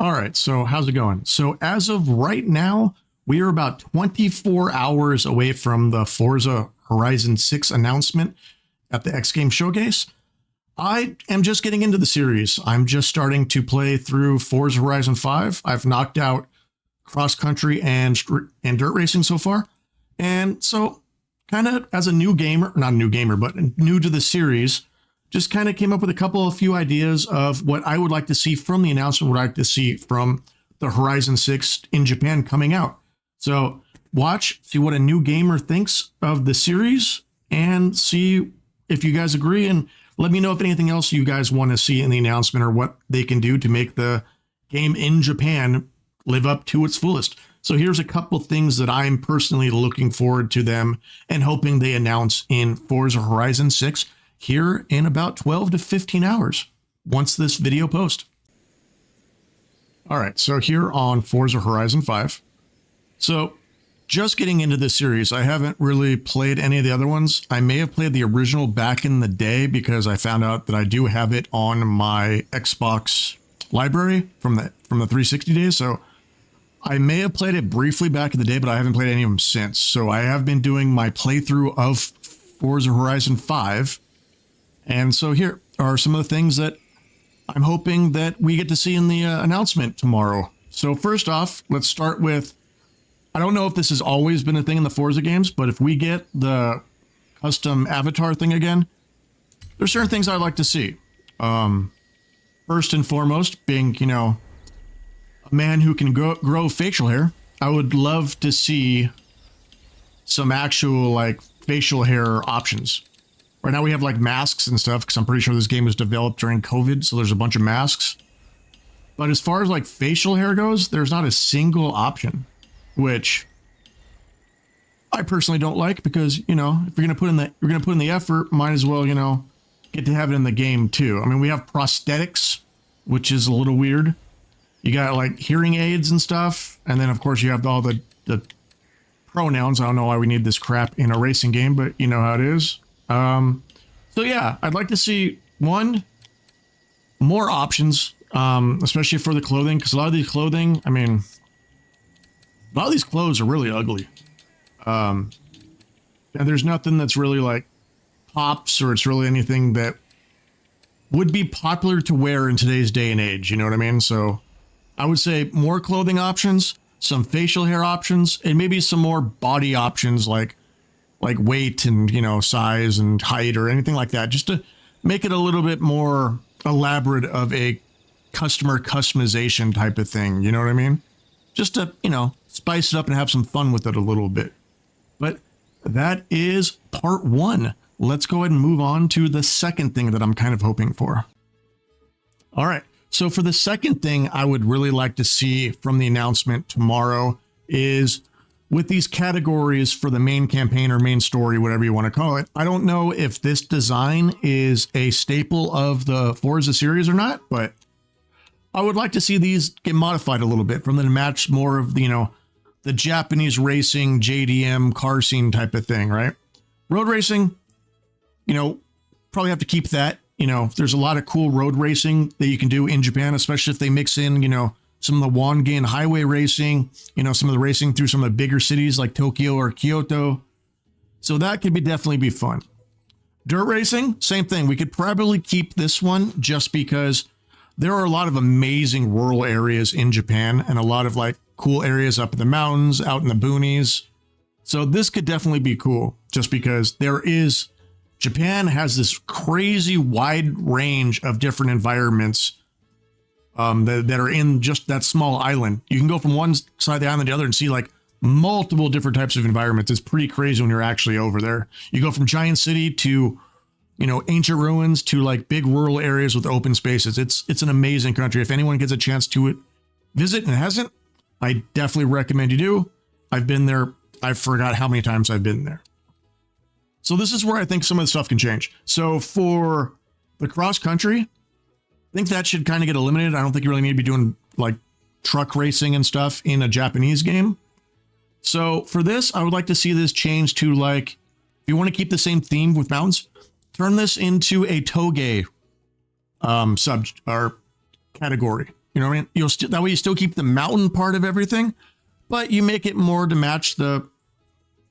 All right, so how's it going? So as of right now, we are about 24 hours away from the Forza Horizon 6 announcement at the X Games Showcase. I am just getting into the series. I'm just starting to play through Forza Horizon 5. I've knocked out cross country and dirt racing so far. And so kind of as a new gamer, not a new gamer, but new to the series, just kind of came up with a few ideas of what I would like to see from the announcement, what I'd like to see from the Horizon 6 in Japan coming out. So watch, see what a new gamer thinks of the series, and see if you guys agree, and let me know if anything else you guys want to see in the announcement or what they can do to make the game in Japan live up to its fullest. So here's a couple things that I'm personally looking forward to them and hoping they announce in Forza Horizon 6 here in about 12 to 15 hours once this video posts. All right, so here on Forza Horizon 5. So just getting into this series, I haven't really played any of the other ones. I may have played the original back in the day because I found out that I do have it on my Xbox library from the 360 days. So I may have played it briefly back in the day, but I haven't played any of them since. So I have been doing my playthrough of Forza Horizon 5. And so here are some of the things that I'm hoping that we get to see in the announcement tomorrow. So first off, let's start with, I don't know if this has always been a thing in the Forza games, but if we get the custom avatar thing again, there's certain things I'd like to see. First and foremost, being, a man who can grow facial hair, I would love to see some actual facial hair options. Right now we have masks and stuff because I'm pretty sure this game was developed during COVID, so there's a bunch of masks. But as far as facial hair goes, there's not a single option, which I personally don't like because, if you're gonna put in the effort, might as well, get to have it in the game too. I mean, we have prosthetics, which is a little weird. You got hearing aids and stuff, and then of course you have all the pronouns. I don't know why we need this crap in a racing game, but you know how it is. So yeah, I'd like to see more options, especially for the clothing, because a lot of these clothing, a lot of these clothes are really ugly. And there's nothing that's really pops, or it's really anything that would be popular to wear in today's day and age. You know what I mean? So I would say more clothing options, some facial hair options, and maybe some more body options like weight and, size and height or anything like that, just to make it a little bit more elaborate of a customer customization type of thing. You know what I mean? Just to, spice it up and have some fun with it a little bit. But that is part one. Let's go ahead and move on to the second thing that I'm kind of hoping for. All right. So for the second thing I would really like to see from the announcement tomorrow is with these categories for the main campaign or main story, whatever you want to call it. I don't know if this design is a staple of the Forza series or not, but I would like to see these get modified a little bit from them to match more of the, the Japanese racing JDM car scene type of thing, right? Road racing, probably have to keep that. There's a lot of cool road racing that you can do in Japan, especially if they mix in, some of the Wangen highway racing, some of the racing through some of the bigger cities like Tokyo or Kyoto. So that could definitely be fun. Dirt racing, same thing. We could probably keep this one just because there are a lot of amazing rural areas in Japan and a lot of cool areas up in the mountains, out in the boonies. So this could definitely be cool just because Japan has this crazy wide range of different environments that are in just that small island. You can go from one side of the island to the other and see multiple different types of environments. It's pretty crazy when you're actually over there. You go from giant city to, ancient ruins to big rural areas with open spaces. It's an amazing country. If anyone gets a chance to visit and hasn't, I definitely recommend you do. I've been there. I forgot how many times I've been there. So this is where I think some of the stuff can change. So for the cross country, I think that should kind of get eliminated. I don't think you really need to be doing truck racing and stuff in a Japanese game. So for this, I would like to see this change to if you want to keep the same theme with mountains, turn this into a toge category. You know what I mean? That way you still keep the mountain part of everything, but you make it more to match the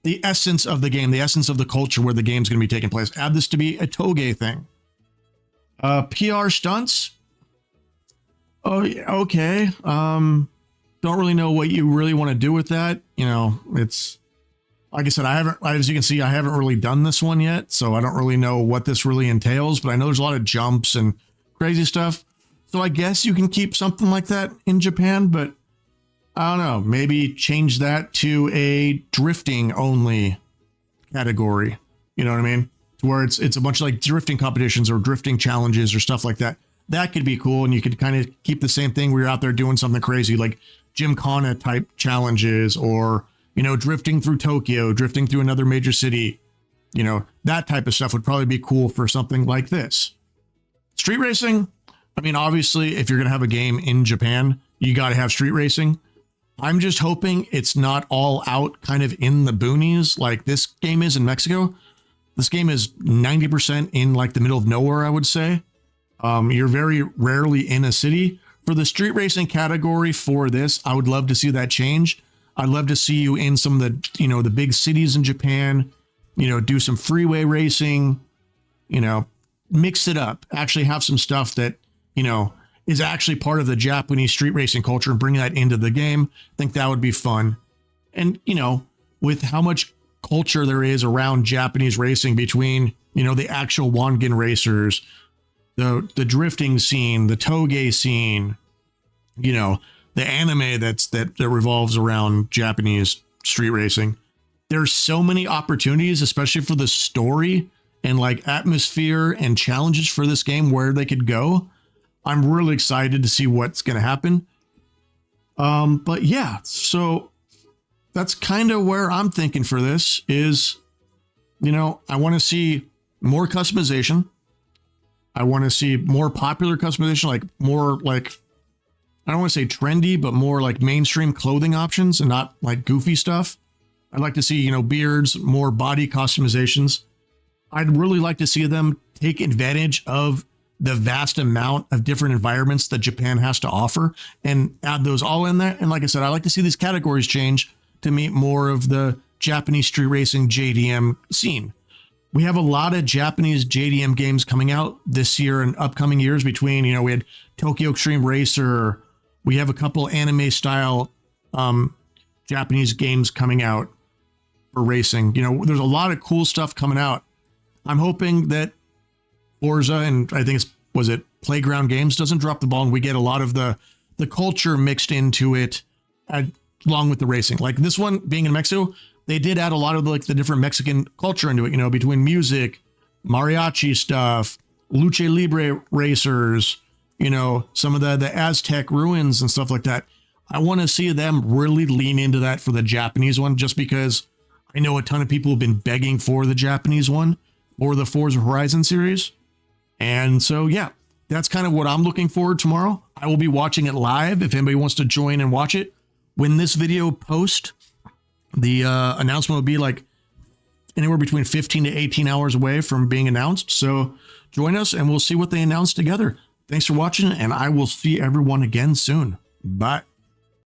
essence of the game, the essence of the culture where the game's going to be taking place. Add this to be a toge thing. PR stunts. Oh, yeah, okay. Don't really know what you really want to do with that. You know, it's like I said, as you can see, I haven't really done this one yet, so I don't really know what this really entails, but I know there's a lot of jumps and crazy stuff. So I guess you can keep something like that in Japan, but I don't know, maybe change that to a drifting only category. You know what I mean? To where it's a bunch of like drifting competitions or drifting challenges or stuff like that. That could be cool. And you could kind of keep the same thing where you're out there doing something crazy like Gymkhana type challenges, or, you know, drifting through Tokyo, drifting through another major city. You know, that type of stuff would probably be cool for something like this. Street racing. I mean, obviously, if you're going to have a game in Japan, you got to have street racing. I'm just hoping it's not all out kind of in the boonies like this game is in Mexico. This game is 90% in like the middle of nowhere, I would say. You're very rarely in a city. For the street racing category for this, I would love to see that change. I'd love to see you in some of the, you know, the big cities in Japan, you know, do some freeway racing, you know, mix it up, actually have some stuff that, you know, is actually part of the Japanese street racing culture and bring that into the game. I think that would be fun. And, you know, with how much culture there is around Japanese racing between, you know, the actual Wangen racers, the drifting scene, the toge scene, you know, the anime that revolves around Japanese street racing. There's so many opportunities, especially for the story and like atmosphere and challenges for this game where they could go. I'm really excited to see what's going to happen. But yeah, so that's kind of where I'm thinking for this is, you know, I want to see more customization. I want to see more popular customization, like more like, I don't want to say trendy, but more like mainstream clothing options and not like goofy stuff. I'd like to see, you know, beards, more body customizations. I'd really like to see them take advantage of the vast amount of different environments that Japan has to offer and add those all in there. And like I said, I like to see these categories change to meet more of the Japanese street racing JDM scene. We have a lot of Japanese JDM games coming out this year and upcoming years between, you know, we had Tokyo Extreme Racer. We have a couple anime style Japanese games coming out for racing. You know, there's a lot of cool stuff coming out. I'm hoping that Forza, and I think was it Playground Games, doesn't drop the ball and we get a lot of the culture mixed into it along with the racing. Like this one being in Mexico, they did add a lot of like the different Mexican culture into it, you know, between music, mariachi stuff, lucha libre racers, you know, some of the Aztec ruins and stuff like that. I want to see them really lean into that for the Japanese one, just because I know a ton of people have been begging for the Japanese one or the Forza Horizon series. And so, yeah, that's kind of what I'm looking forward to tomorrow. I will be watching it live if anybody wants to join and watch it. When this video posts, the announcement will be like anywhere between 15 to 18 hours away from being announced. So join us and we'll see what they announce together. Thanks for watching, and I will see everyone again soon. Bye.